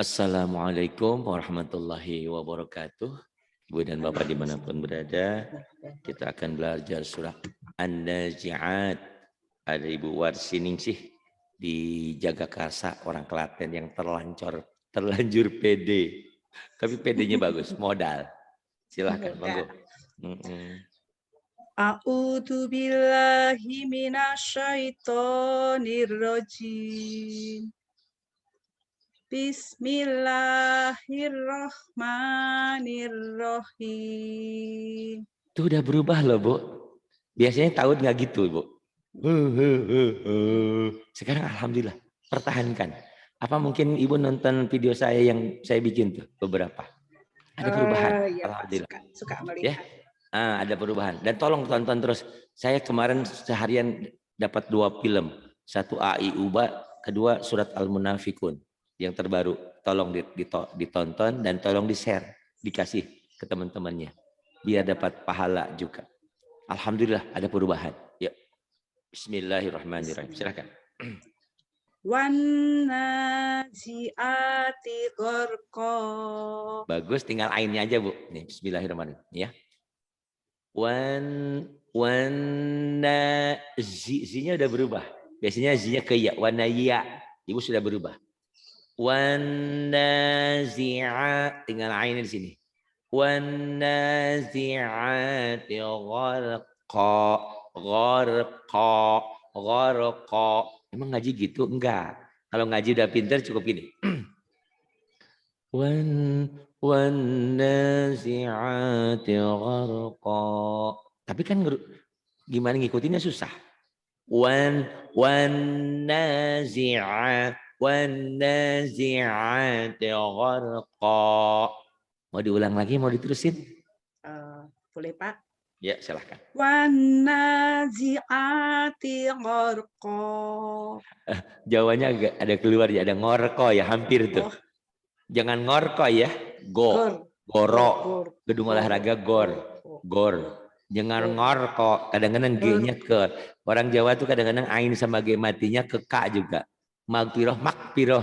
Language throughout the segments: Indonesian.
Assalamualaikum warahmatullahi wabarakatuh. Ibu dan Bapak dimanapun berada, kita akan belajar surah An-Nazi'at. Ada Ibu Warsiningsih di Jagakarsa, orang Klaten yang terlanjur pede. Tapi pedenya bagus, modal. Silahkan, monggo. A'udzu billahi minasyaitonir rajim. Bismillahirrahmanirrahim. Itu udah berubah loh, Bu. Biasanya tahun nggak gitu, Bu. Sekarang alhamdulillah, pertahankan. Apa mungkin Ibu nonton video saya yang saya bikin tuh beberapa? Ada perubahan, Ya, alhamdulillah. Pak, suka Ya, melihat. ada perubahan. Dan tolong tonton terus. Saya kemarin seharian dapat 2 film. Satu AI Uba, kedua Surat Al-Munafikun yang terbaru. Tolong ditonton dan tolong di-share, dikasih ke teman-temannya. Biar dapat pahala juga. Alhamdulillah ada perubahan. Ya. Bismillahirrahmanirrahim. Silakan. Wan nazi'ati gharqa. Bagus, tinggal ainnya aja, Bu. Nih, bismillahirrahmanirrahim, ya. Z-nya udah berubah. Biasanya Z-nya ke ya, wanaya. Ibu sudah berubah. Wanazi'a, tinggal ainnya di sini. Wanazi'ati gharqa. Emang ngaji gitu? Enggak. Kalau ngaji udah pinter cukup gini. Wan nazi'ati gharqa. Tapi kan gimana ngikutinnya susah. Wan nazi'ati gharqa. Mau diulang lagi, mau diterusin? Boleh, Pak? Ya, silahkan. Wan nazi'ati gharqa. Jawanya agak ada keluar ya, ada ngorko ya, hampir tuh. Jangan ngorko ya, goro, gedung olahraga gor. Jangan ngorko, kadang-kadang G-nya ke. Orang Jawa tuh kadang-kadang ain sama G matinya ke K juga. Makpiroh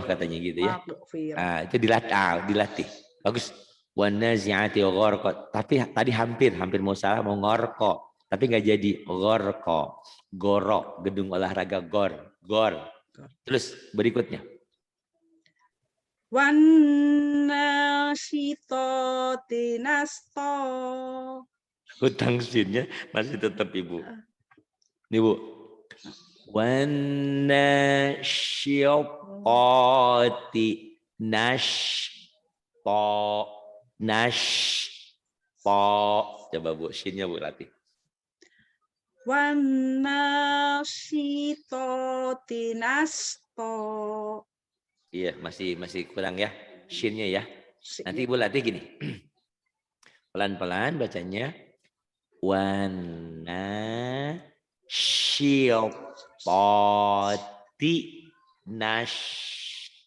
katanya gitu ya. Nah, itu dilatih. Bagus. Wanazi'ati gharqa. Tapi tadi hampir mau salah, mau ngorko. Tapi nggak jadi, gharqa. Goro, gedung olahraga gor. Terus berikutnya. Wan nasyitoti nasto. Hutang sinnya masih tetap Ibu. Nih Bu. Wan nasyitoti nashto. Coba Bu, sinnya Bu latih. Wan nasyitoti nasto. Iya, masih kurang ya shinnya ya. Nanti Ibu latih gini. Pelan-pelan bacanya. Wana syilpoti nashto.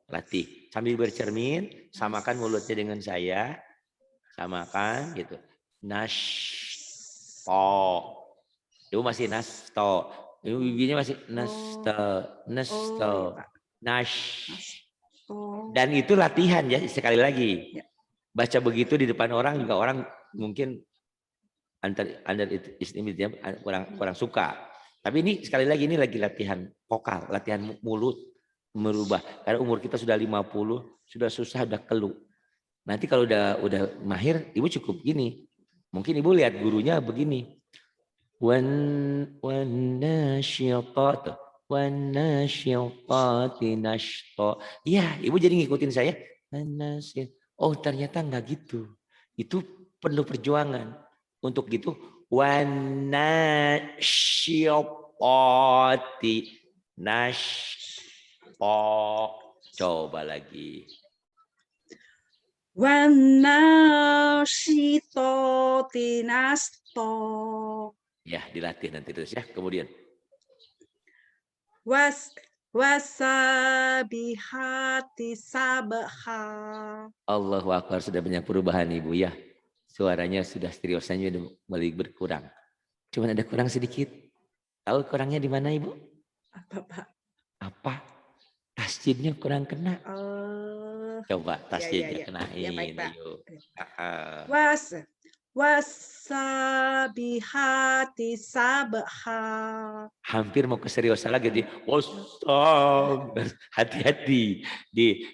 Latih. Sambil bercermin, samakan mulutnya dengan saya. Samakan gitu. Nashto. Ibu masih nasto. Ibu bibinya masih nasto. Dan itu latihan ya, sekali lagi. Baca begitu di depan orang juga orang mungkin kurang suka. Tapi ini sekali lagi ini lagi latihan vokal, latihan mulut merubah. Karena umur kita sudah 50, sudah susah, udah keluh. Nanti kalau udah mahir, Ibu cukup gini. Mungkin Ibu lihat gurunya begini. Wanasyitati nashto. Iya, Ibu jadi ngikutin saya. Oh, ternyata enggak gitu. Itu perlu perjuangan. Untuk gitu, wanasyitati nashto. Coba lagi. Wanasyitoti nasto. Ya, dilatih nanti terus ya. Kemudian. Wasabihati sabha. Allahu Akbar, sudah banyak perubahan Ibu ya. Suaranya sudah stereosanya udah mulai berkurang. Cuman ada kurang sedikit. Tahu kurangnya di mana Ibu? Apa, Pak? Apa? Tasjidnya kurang kena. Coba Ya, tasjidnya ya. Ya, baik, kenain. Pak. Ayo. Wasabihati sabha. Hampir mau keseriusan lagi di hati-hati di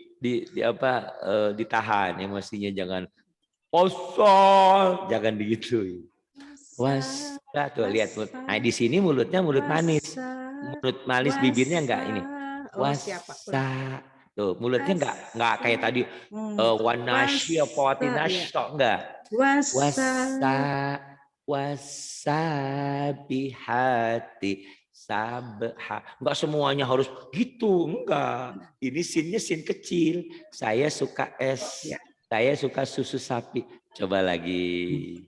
apa ditahan emosinya, jangan jangan digituin. Wasa tuh lihat mulut. Nah di sini mulutnya mulut manis, bibirnya enggak ini. Wasa tuh mulutnya enggak kayak tadi wanasya patinasya enggak. Wasa bihati sabha. Enggak semuanya harus gitu, enggak. Ini sinnya sin kecil. Saya suka es. Saya suka susu sapi. Coba lagi.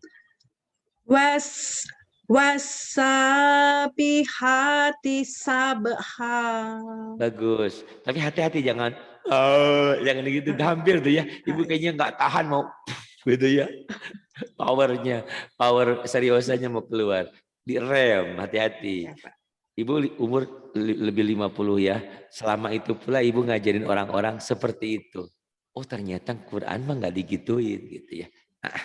Wasabihati sabha. Bagus. Tapi hati-hati jangan gitu. Hampir tuh ya. Ibu kayaknya nggak tahan mau gitu ya. Power seriusannya mau keluar. Direm, hati-hati. Ibu umur lebih 50 ya. Selama itu pula ibu ngajarin orang-orang seperti itu. Oh ternyata Quran mah nggak digituin gitu ya. Nah,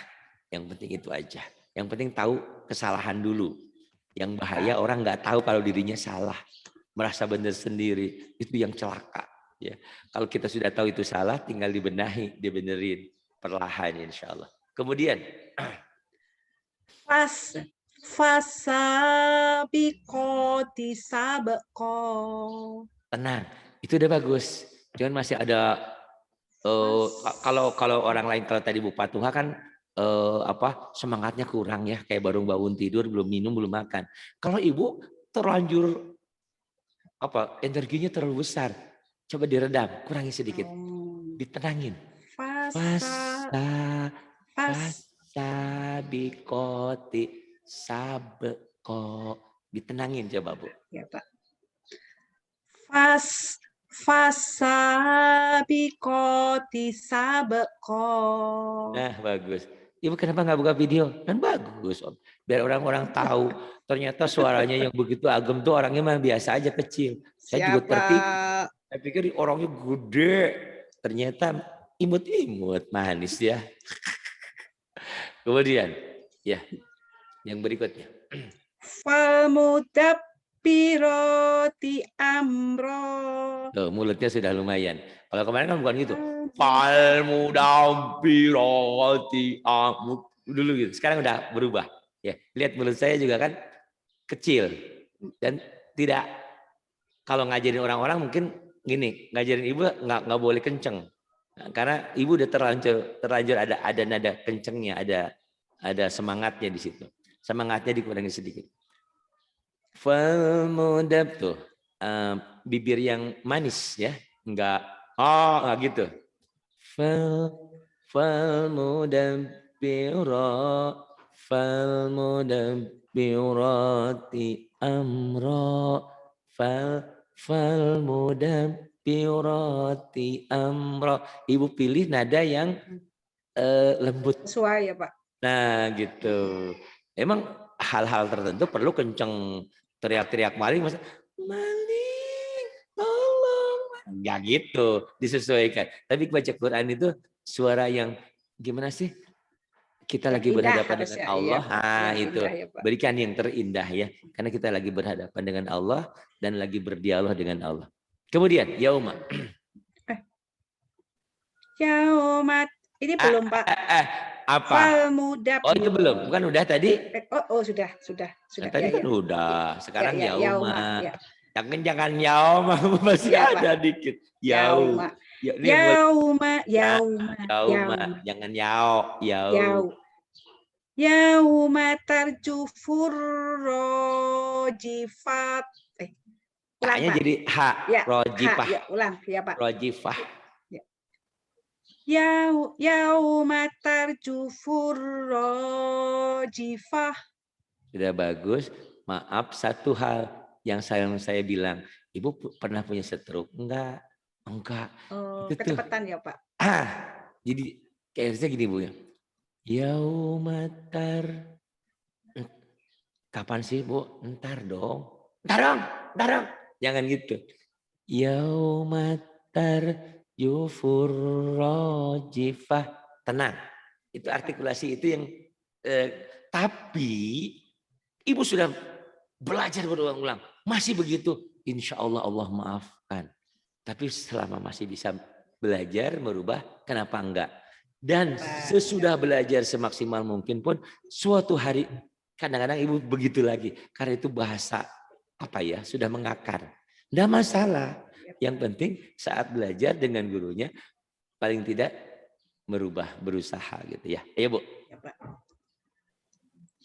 yang penting itu aja. Yang penting tahu kesalahan dulu. Yang bahaya orang nggak tahu kalau dirinya salah. Merasa benar sendiri. Itu yang celaka. Ya. Kalau kita sudah tahu itu salah, tinggal dibenahi, dibenerin. Perlahan insya Allah. Kemudian. Fasabiqoti sabqa. Tenang, itu udah bagus. Cuman masih ada kalau orang lain, kalau tadi Bu Patuha kan semangatnya kurang ya, kayak baru bangun tidur, belum minum, belum makan. Kalau Ibu terlanjur energinya terlalu besar, coba diredam, kurangi sedikit, ditenangin. Fasabikoti sabko, ditenangin coba Bu. Ya Pak. Fasabikoti sabko. Nah bagus. Ibu kenapa nggak buka video? Kan bagus Om. Biar orang-orang tahu. Ternyata suaranya yang begitu agem tuh orangnya mah biasa aja, kecil. Saya juga tertipu. Saya pikir orangnya gede. Ternyata imut-imut, manis ya. Kemudian ya yang berikutnya. Falmudabbiroti amro. Tuh, mulutnya sudah lumayan. Kalau kemarin kan bukan gitu. Falmudabbiroti amro dulu gitu. Sekarang udah berubah. Ya, lihat mulut saya juga kan kecil dan tidak, kalau ngajarin orang-orang mungkin gini, ngajarin ibu nggak boleh kenceng. Nah, karena ibu udah terlanjur ada nada kencengnya, ada semangatnya di situ. Semangatnya dikurangi sedikit. Falmudab tuh bibir yang manis ya, nggak gitu. Falmudabbirati amro falmudabbirati amro. Ibu pilih nada yang lembut. Sesuai ya Pak. Nah gitu. Emang hal-hal tertentu perlu kenceng, teriak-teriak maling, maling, tolong. Nggak gitu, disesuaikan. Tapi baca Quran itu suara yang gimana sih? Kita lagi berhadapan dengan Allah. Nah itu, ya, berikan yang terindah ya. Karena kita lagi berhadapan dengan Allah dan lagi berdialog dengan Allah. Kemudian, yauma. Yaumat. Ini belum Pak. Apa? Falmudab. Oh itu belum, bukan udah tadi? Sudah. Nah, tadi kan udah, sekarang yauma. Ya. Jangan yauma, masih ada dikit. Yauma. Jangan yau. Yauma tarjufur rojifat. Kayaknya jadi ha, rojifah. Ya, ulang ya Pak. Rojifah. Yauma tarjufur rojifah. Sudah bagus. Maaf, satu hal yang saya bilang, Ibu pernah punya stroke? Enggak. Kecepatan ya Pak. Jadi kayaknya gini Bu ya. Yaumatar. Kapan sih Bu? Ntar dong. Jangan gitu. Yaumatar jufur rojifah. Tenang. Itu artikulasi itu yang tapi ibu sudah belajar berulang-ulang. Masih begitu. Insya Allah Allah maafkan. Tapi selama masih bisa belajar merubah, kenapa enggak? Dan sesudah belajar semaksimal mungkin pun suatu hari kadang-kadang ibu begitu lagi. Karena itu bahasa apa ya, sudah mengakar. Enggak masalah. Yang penting saat belajar dengan gurunya paling tidak merubah, berusaha gitu ya. Ayo Bu. Ya, Pak.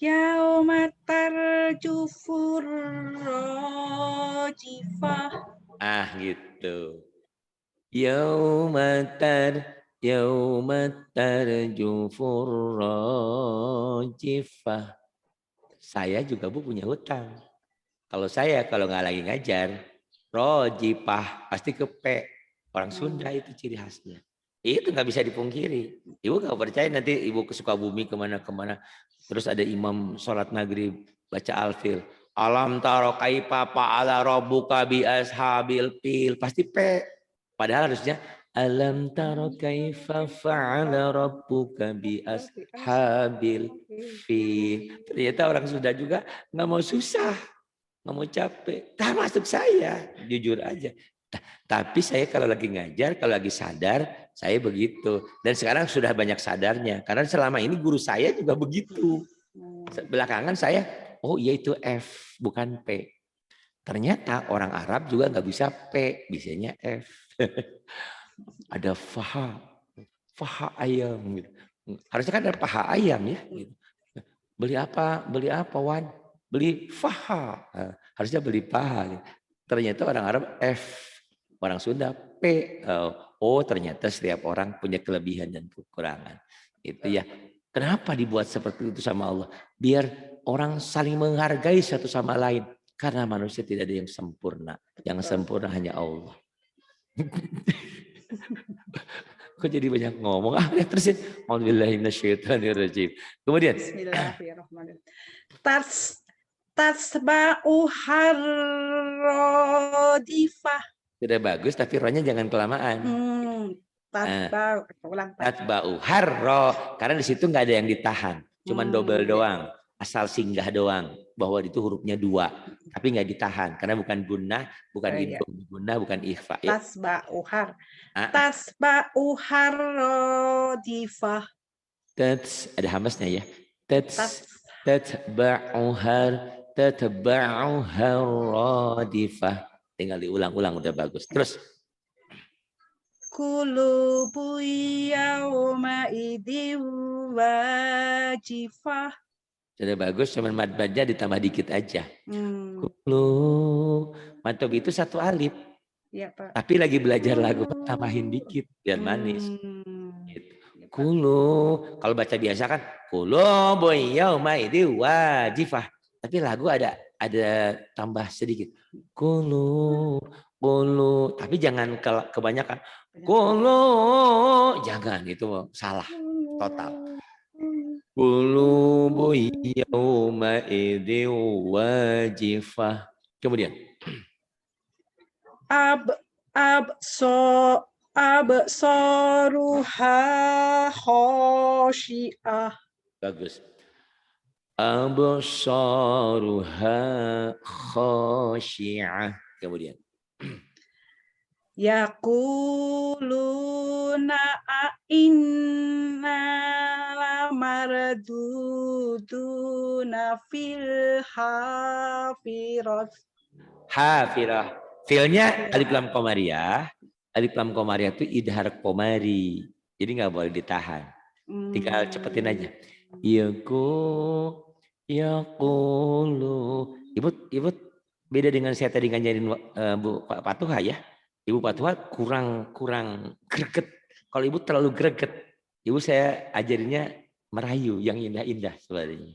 Yaumatar jufur rojifah. Gitu. Yaumatar jufur rojifah. Saya juga Bu punya hutang. Kalau nggak lagi ngajar, rojifah pasti ke P. Orang Sunda itu ciri khasnya. Itu nggak bisa dipungkiri. Ibu nggak percaya nanti ibu ke Sukabumi kemana-kemana. Terus ada imam sholat maghrib baca alfil. Alam taro kaifa fa'ala rabbuka bi ashabil fil. Pasti P. Padahal harusnya alam taro kaifa fa'ala rabbuka bi ashabil fil. Ternyata orang Sunda juga nggak mau susah. Nggak mau capek, termasuk saya, jujur aja. Tapi saya kalau lagi ngajar, kalau lagi sadar, saya begitu. Dan sekarang sudah banyak sadarnya, karena selama ini guru saya juga begitu. Belakangan saya, oh iya itu F, bukan P. Ternyata orang Arab juga nggak bisa P, bisanya F. Ada faha ayam. Gitu. Harusnya kan ada paha ayam ya. Gitu. Beli apa Wan? Beli faha, harusnya beli paha. Ternyata orang Arab F, orang Sunda P. Oh ternyata setiap orang punya kelebihan dan kekurangan. Itu ya. Kenapa dibuat seperti itu sama Allah? Biar orang saling menghargai satu sama lain. Karena manusia tidak ada yang sempurna. Yang sempurna hanya Allah. Kok jadi banyak ngomong? Ya terusin. Alhamdulillahirrahmanirrahim. Kemudian. Bismillahirrahmanirrahim. Tasba'u harrodifah. Sudah bagus, tapi rohnya jangan kelamaan. Tatba'u harro. Karena di situ nggak ada yang ditahan. Cuman double doang. Asal singgah doang. Bahwa itu hurufnya 2. Tapi nggak ditahan. Karena bukan gunnah, bukan gunnah, bukan ikhfa. Tasba'u har. Tasba'u harrodifah. Ada hamasnya ya. Tatba'u harrodifah. Tinggal diulang-ulang udah bagus. Terus. Qulubu yawma idin wajifah. Sudah bagus, cuman mad-madnya ditambah dikit aja. Kulu. Mantap itu 1 alif. Ya, Pak. Tapi lagi belajar lagu, tambahin dikit biar manis. Gitu. Kulu. Kalau baca biasa kan qulubu yawma idin wajifah. Tapi lagu ada tambah sedikit. Kulu. Tapi jangan kebanyakan. Kulu. Jangan, itu salah total. Qulubu yawma idin wajifah. Kemudian. Absaruha khosyi'ah. Bagus. Absaruha khosyi'ah. Kemudian. Yaquluna inna lamarduduna fil hafirah. Hafirah. Filnya alif lam qamariyah. Alif lam qamariyah itu idhar qamari. Jadi nggak boleh ditahan. Tinggal cepetin aja. Yaqulu. Ibu beda dengan saya tadi ngajarin Bu Patuha ya. Ibu Patuha kurang greget. Kalau ibu terlalu greget, ibu saya ajarinnya merayu yang indah-indah sebenarnya.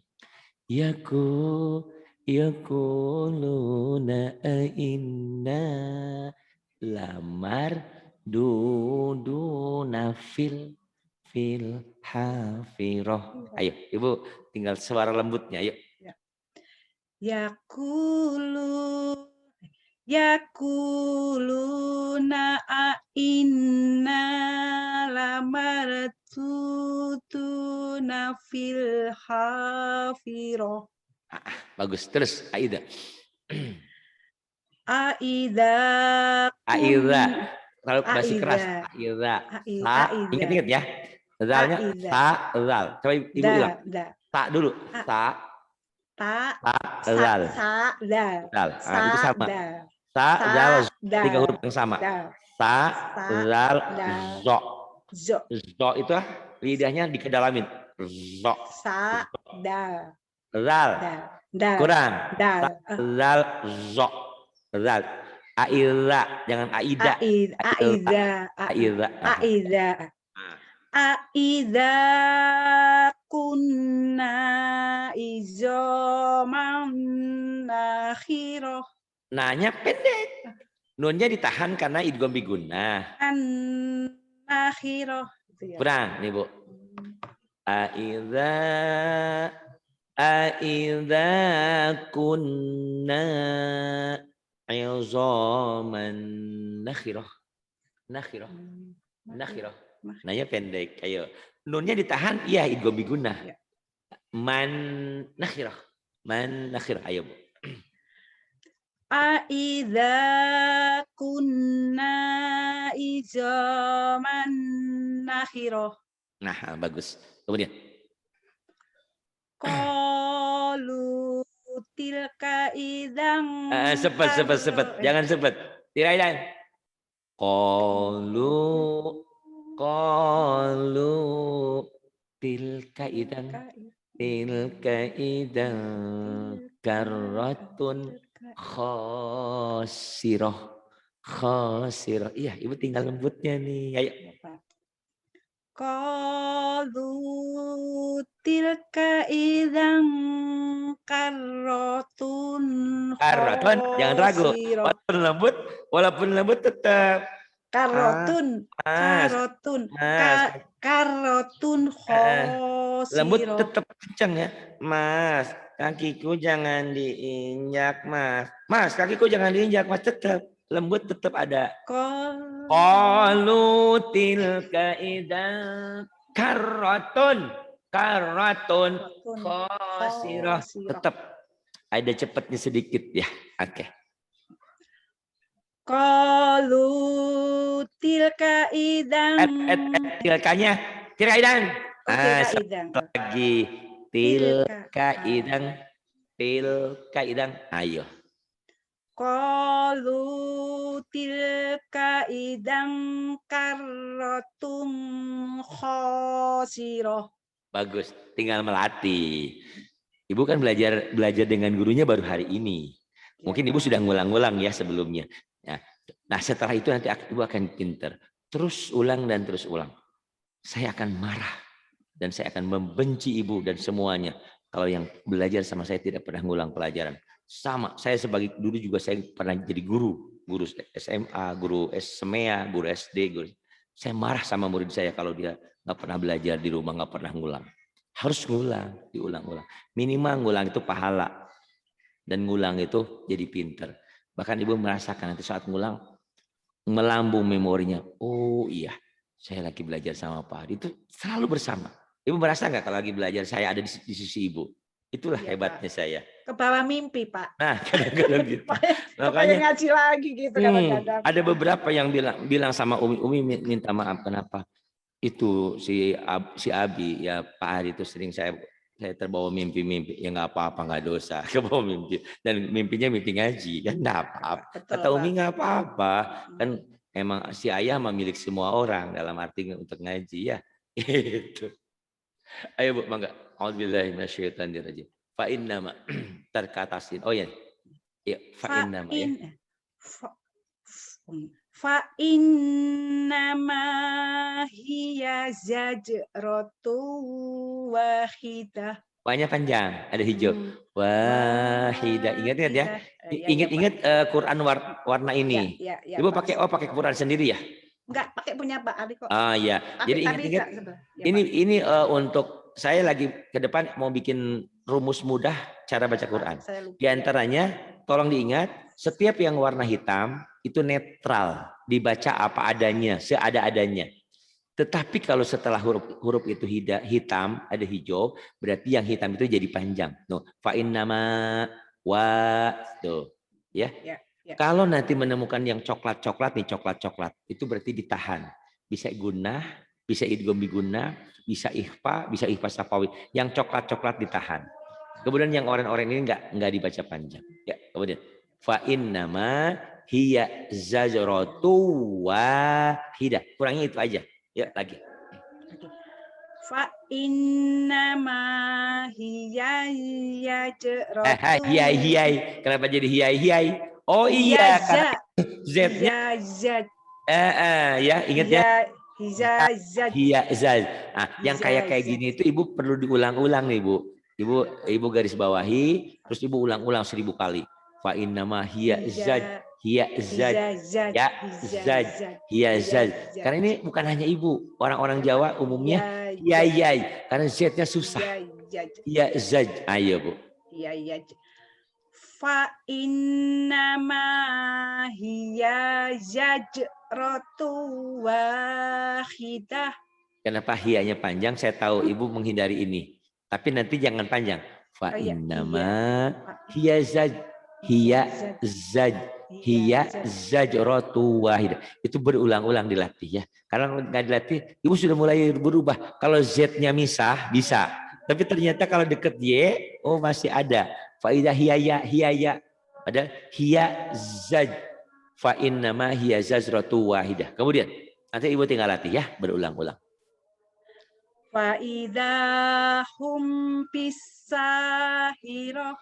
Yaquluna inna lamar duduna fil hafirah. Ayo, ibu tinggal suara lembutnya, ayo. Yaqulu Yaquluna a inna lamartutuna fil hafirah. Bagus. Terus Aida. Aida Aida. Kalau masih keras. Aida. Aida. Sa. Aida. Ingat-ingat ya. Zalnya Aida. sa, zal. Coba ibu ulang. Sa dulu. Sa. Ta. Zal. Sa. Dal. Zal. Itu sama. Sa, zal, tiga huruf yang sama. Sa, zal, zo. Zo itu lidahnya dikedalamin. Zo. Sa, dal. Zal. Kurang. Sa, zal, zo. Zal. Aida, jangan Aida. Aida. Aida kunna izoman nakhirah. Nanya pendek. Nunnya ditahan karena idgham bigunnah. Nakhirah. Kurang nih Bu. Aida kunna izoman nakhirah. Nakhirah. Nanya pendek. Ayo. Nunnya ditahan, iya idgham bigunnah. Man nakhirah. Man nakhirah. Ayo Bu. Aida kunna izaman nakhirah. Nah, bagus. Kemudian. Qalu tilka idang. Sepet. Jangan sepet. Tirain. Qalu tilka idang karratun khasirah. Iya, Ibu tinggal lembutnya nih. Ayo. Qalu tilka idang karratun khasirah. Jangan ragu. Walaupun lembut tetap Karotun khasirah. Lembut tetap kencang ya. Mas, kakiku jangan diinjak, Mas. Mas, kakiku jangan diinjak, Mas. Tetap lembut, tetap ada. Qalu tilka idang karratun khasirah. Tetap ada cepatnya sedikit ya. Oke. Qalu tilka idang. Tilkanya idang. Lagi tilka idang. Ayo. Qalu tilka idang karratun khasirah. Bagus, tinggal melatih. Ibu kan belajar dengan gurunya baru hari ini. Mungkin Ibu sudah ngulang-ngulang ya sebelumnya. Nah, setelah itu nanti Ibu akan pinter. Terus ulang dan terus ulang. Saya akan marah dan saya akan membenci Ibu dan semuanya kalau yang belajar sama saya tidak pernah ngulang pelajaran. Sama, saya sebagai dulu juga saya pernah jadi guru SMA, guru SMEA, guru SD, guru. Saya marah sama murid saya kalau dia nggak pernah belajar di rumah, nggak pernah ngulang. Harus ngulang, diulang-ulang. Minimal ngulang itu pahala dan ngulang itu jadi pinter. Bahkan Ibu merasakan nanti saat ngulang melambung memorinya. Oh iya, saya lagi belajar sama Pak Hadi, itu selalu bersama. Ibu merasa nggak kalau lagi belajar saya ada di sisi Ibu? Itulah hebatnya Pak. Saya. Ke bawah mimpi Pak. Nah, kadang-kadang gitu. Makanya ngaji lagi gitu kadang-kadang. Ada beberapa yang bilang sama Umi minta maaf kenapa itu si Abi ya Pak Hadi itu sering saya terbawa mimpi-mimpi, ya nggak apa-apa, nggak dosa, kebawa mimpi dan mimpinya mimpi ngaji kan nggak apa-apa. Kata Umi nggak apa-apa, kan emang si ayah memilik semua orang dalam arti untuk ngaji ya. Itu. Ayo Bu, mangga. A'udzubillahi minasyaitonirrajim. Fa innama terkatasin. Oh ya. Ya, fa innama ya. Fa innama hiya zajratu wahidah. Banyak panjang, ada hijau. Wahidah. Ingat ya. Ingat Quran warna ini. Ibu pakai Quran sendiri ya? Enggak, pakai punya Pak Ali kok. Ah ya. Jadi ingat. Ini untuk saya lagi ke depan mau bikin rumus mudah cara baca Quran. Di antaranya tolong diingat Setiap yang warna hitam itu netral, dibaca apa adanya, seada-adanya. Tetapi kalau setelah huruf itu hitam, ada hijau, berarti yang hitam itu jadi panjang. No, fa'in nama wa tuh, ya. Kalau nanti menemukan yang coklat-coklat nih, coklat-coklat, itu berarti ditahan. Bisa gunnah, bisa idgham bigunnah, bisa ikhfa safawi. Yang coklat-coklat ditahan. Kemudian yang oranye-oranye ini enggak dibaca panjang. Ya, kemudian fa innama hiya zajratu wahidah. Kurangnya itu aja. Ya, lagi. Fa innama hiya zajratu. Hiyai. Kenapa jadi hiyai? Oh iya, karena Z-nya. Ya, ingat ya. Hiya zaz. Nah, yang kayak gini itu Ibu perlu diulang-ulang nih, Bu. Ibu garis bawahi, terus Ibu ulang-ulang 1000 kali. Fa innama hiya zaz, hiya zaz, ya zaz, hiya zaz. Karena ini bukan hanya Ibu, orang-orang Jawa umumnya hiyai, karena Z-nya susah. Hiya zaz. Ayo, Bu. Hiya fa innama hiya zajratu wahidah. Kenapa hiyanya panjang? Saya tahu Ibu menghindari ini. Tapi nanti jangan panjang. Fa innama hiya zaj, hiya zaj, hiya zajratu wahidah. Itu berulang-ulang dilatih ya. Karena nggak dilatih, Ibu sudah mulai berubah. Kalau Z-nya misah bisa. Tapi ternyata kalau deket Y, oh masih ada. Faidah hiyaya. Ada hiya zaj. Fa innama hiya zajratu wahidah. Kemudian nanti Ibu tinggal latih ya, berulang-ulang. Fa idahum bisahirah.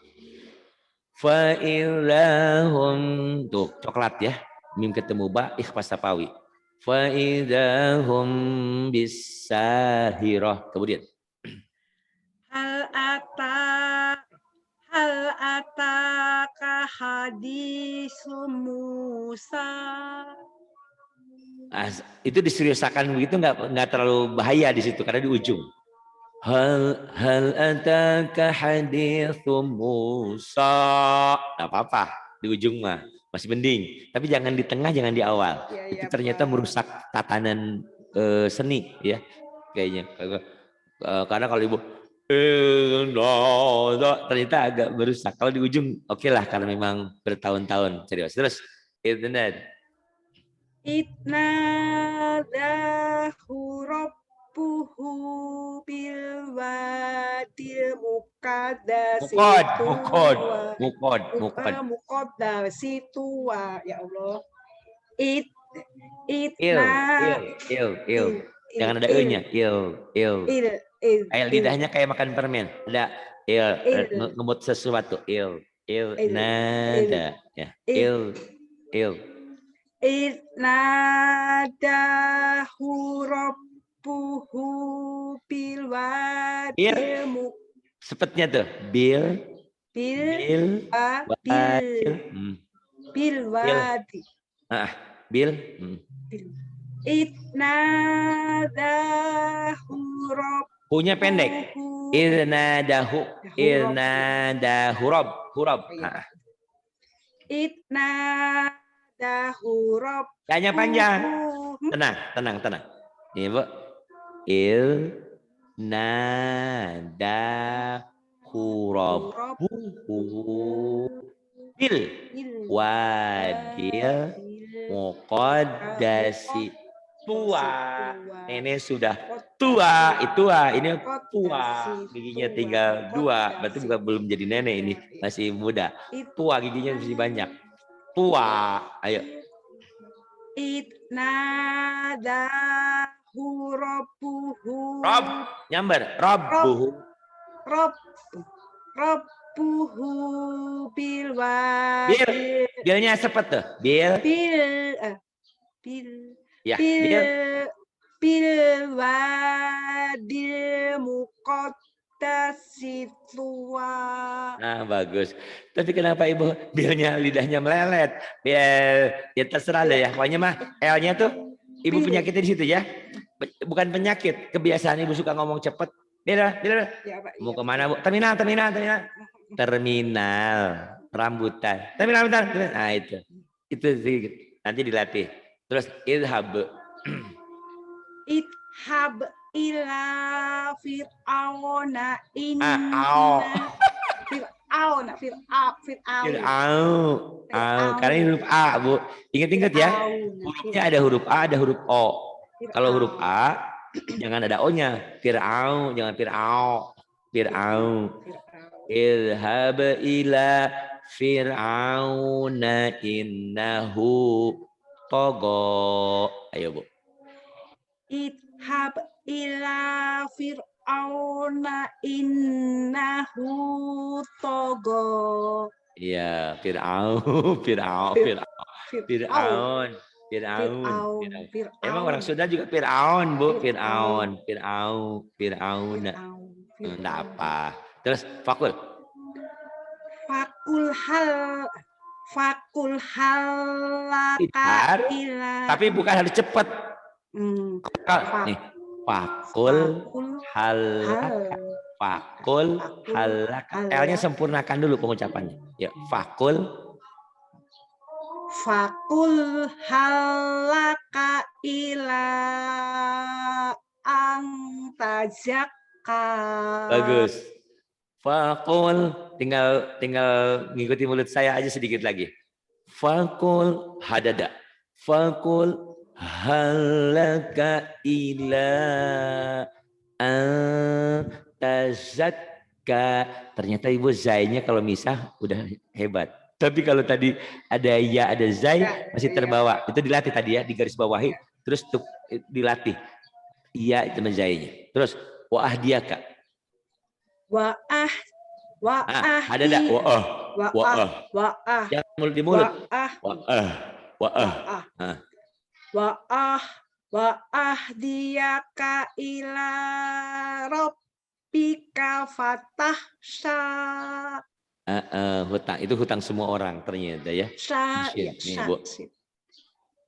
Fa idahum, tuh coklat ya. Mim ketemu ba, ikhfa safawi. Fa idahum bisahirah. Kemudian Hal ataka hadisu Musa. Itu diseriusakan begitu nggak terlalu bahaya di situ karena di ujung. Hal ataka haditsu Musa. Enggak apa-apa di ujung mah masih mending, tapi jangan di tengah, jangan di awal. Itu ternyata merusak tatanan seni ya kayaknya. Karena kalau Ibu ternyata agak merusak. Kalau di ujung oke lah karena memang bertahun-tahun serius. Terus itu benar. Itnadahu rabbuhu bil wadil muqaddasi muqaddasi tuwa. Ya Allah. Jangan ada e-nya. Kayak lidahnya kayak makan permen. Ada ngemut sesuatu. Nada ya. Nadahu rabbuhu bil wadil sepetnya tuh bil wadi. Bil Itnadahu rabbuhu. Punya pendek. Ilnadahu hurab. Itnadahu rabbuhu. Kayaknya panjang. Tenang. Ini Bu. Ilnadahu rabbuhu bil wadil muqaddasi tua. Ini sudah tua, ini tua. Giginya tinggal 2, berarti belum jadi nenek ini, masih muda. Tua giginya masih banyak. Tua, ayo. Itnadahu rabbuhu. Nyamber, rabbuhu. Rabbuhu bil wadil. Bilnya sepet tuh. Bil. Ya, bil wadil muqaddasi tuwa. Nah, bagus. Tapi kenapa Ibu bilnya lidahnya melelet? Ya terserah deh ya. Pokoknya mah L-nya tuh Ibu penyakitnya di situ ya. Bukan penyakit, kebiasaan Ibu suka ngomong cepet. Bil. Mau kemana Bu? Terminal. rambutan. Tapi rambutan. Nah itu sedikit. Nanti dilatih. Terus idhab. Idhab ila fir'auna Fir'aun. Karena ini huruf A, Bu. Ingat-ingat ya. Hurufnya ada huruf A, ada huruf O. Kalau huruf A, jangan ada O-nya. Fir'aun, jangan Fir'aun. Fir'aun. Idhab ila fir'auna innahu togo. Ayo, Bu. Idhab ila fir'auna innahu togo. Iya, Fir'aun. Emang orang Sunda juga Fir'aun, Bu. Fir'aun. Enggak apa. Terus fakul. Fakul halaka ila. Tapi bukan harus cepat. Nih, fakul halaka. Fakul halaka. L-nya sempurnakan dulu pengucapannya. Ya, fakul halaka ila antajaka. Bagus. Fakul tinggal ngikuti mulut saya aja sedikit lagi. Fakul hadada. Fakul halaka ila antazakka. Ternyata Ibu zainya kalau misah udah hebat. Tapi kalau tadi ada ya, ada zai masih terbawa. Itu dilatih tadi ya, di garis bawahi. Terus dilatih. Iya itu zainya. Terus wa'ahdiyaka. Ada dak wa'ah. Yang mulut di mulut. Wa'ahdiyaka ila rabbika fatahsya. Hutang itu hutang semua orang ternyata ya.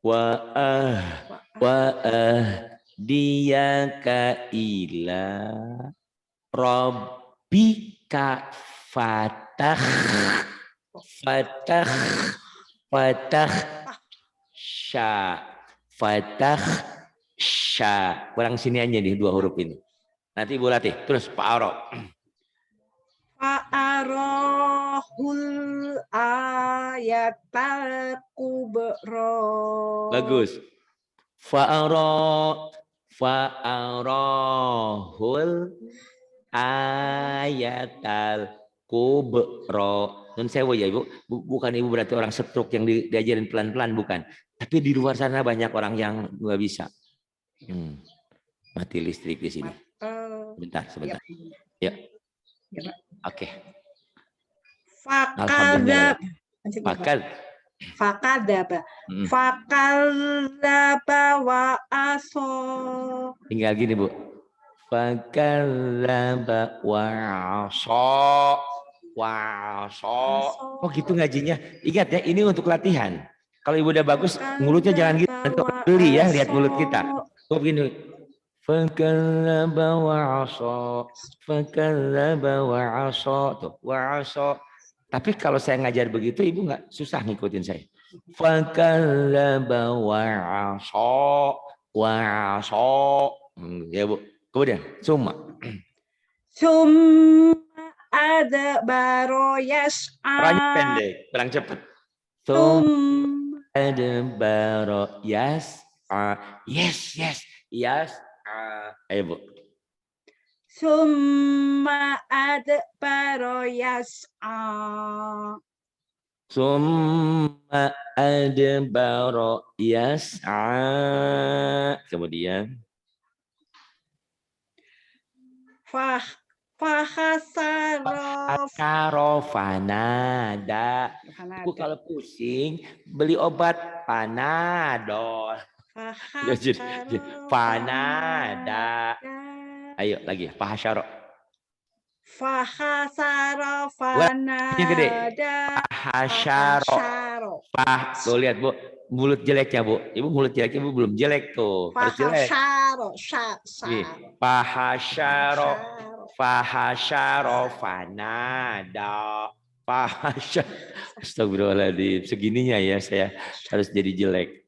Wa'ahdiyaka ila rabbika fatahsya. Kurang sini aja nih dua huruf ini. Nanti Ibu latih. Terus fa'aro. Fa'arohul ayatal kubro. Bagus. Fa'arohul ayatal kubro. Non sewa ya Ibu. Bukan Ibu berarti orang stroke yang diajarin pelan-pelan, bukan. Tapi di luar sana banyak orang yang nggak bisa. Mati listrik di sini. Sebentar. Ya. Oke. Fakadzaba wa aso. Tinggal gini Bu. Fakadzaba wa aso. Oh gitu ngajinya. Ingat ya, ini untuk latihan. Kalau Ibu udah bagus, mulutnya jangan gitu. Nanti beli ya, lihat mulut kita. Oh begini. Fakadzaba wa aso. Tuh, wa aso. Tapi kalau saya ngajar begitu, Ibu nggak susah ngikutin saya. Fakadzaba wa aso. Ya Bu. Kemudian summa ada baroyas. Perangnya pendek, perang cepat. Summa ada baroyas. Yes. Ayo Bu. Summa ada baroyas. Summa adbaro yas'a. Kemudian fahasaro fanada. Aku kalau pusing beli obat Panadol. Fanada. Ayo lagi fahasaro. Fahasaro fanada. Yang gede. Fahasaro. Tuh lihat Bu, mulut jeleknya Bu. Ibu mulut jeleknya Ibu belum jelek tuh. Harus jelek. Fahasaro fanada. Fahasya. Astagfirullahaladzim. Segininya ya saya harus jadi jelek.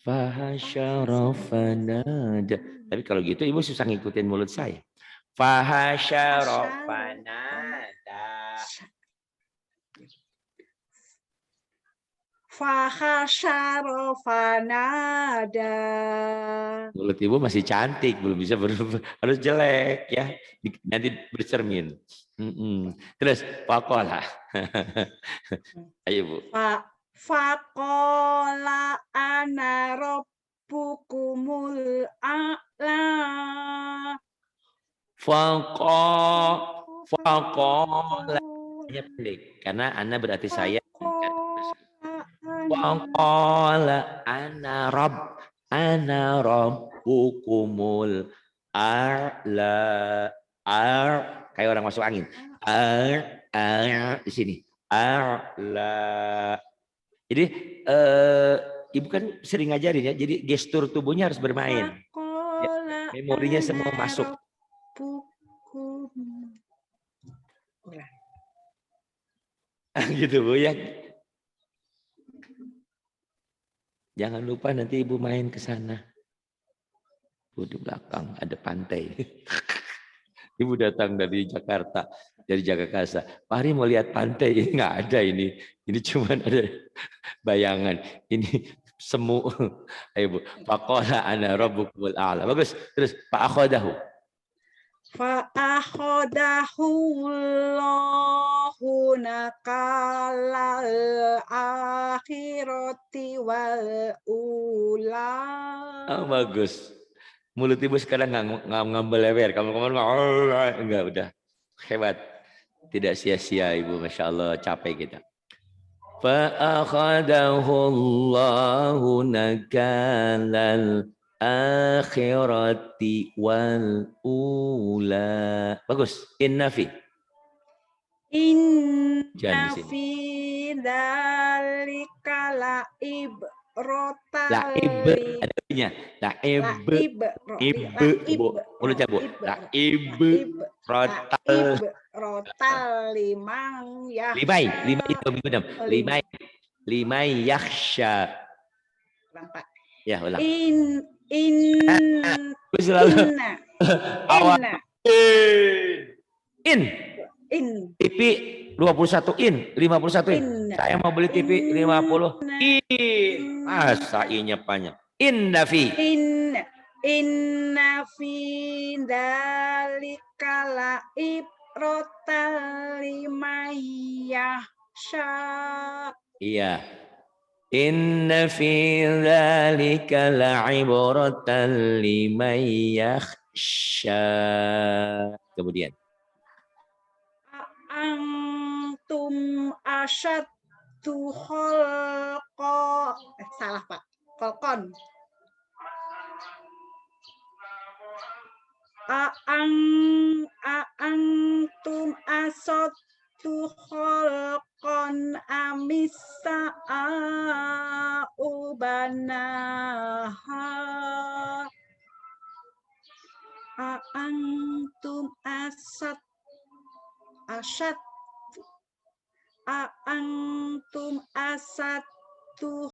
Fahasyara fanada. Tapi kalau gitu ibu susah ngikutin mulut saya. Fahasyara fanada. Fahasyara fanada. Mulut ibu masih cantik, belum bisa harus jelek ya. Nanti bercermin. Terus pakola. Ayo bu. Faqala ana rabbukumul a'la. Faqala. Pendek karena ana berarti saya. Faqala ana rabbukumul a'la. Kayak orang masuk angin. Di sini. A'la. Jadi ibu kan sering ngajarin ya. Jadi gestur tubuhnya harus bermain. Ya, memorinya semua masuk. Gitu Bu ya. Jangan lupa nanti ibu main ke sana. Bu di belakang ada pantai. Ibu datang dari Jakarta, dari Jagakarsa. Pak Hari mau lihat pantai, ini nggak ada ini. Ini cuma ada bayangan. Ini semu. Ayo Bu. Faqala ana rabbukumul a'la. Bagus. Terus Pak akhodahu. Fa akhodahu Allahu nakalal akhirati wal ula. Oh, bagus. Mulut ibu sekarang nggak ngambil lewer. Kamu enggak, udah hebat. Tidak sia-sia ibu, masya Allah, capek kita. Fa'akhadahu Allahu nakalal akhirati wal ula. Bagus. Inna fi. Inna fi dzalika laib Laib adanya. Laib mulutnya Bu. Laib rotal limang ya. Limai yakhsha. Ya, ulang. TV 21 in, 51 in. Saya mau beli TV 50 in. Masa i-nya banyak. Inna fi dzalika laibratan liman yakhsha. Iya. Inna fi dzalika la'ibratan liman yakhsha. Kemudian antum asyaddu khalqa. Salah Pak. Khalqan. Antum asyaddu khalqan amissa'u banaha. Antum antum asatu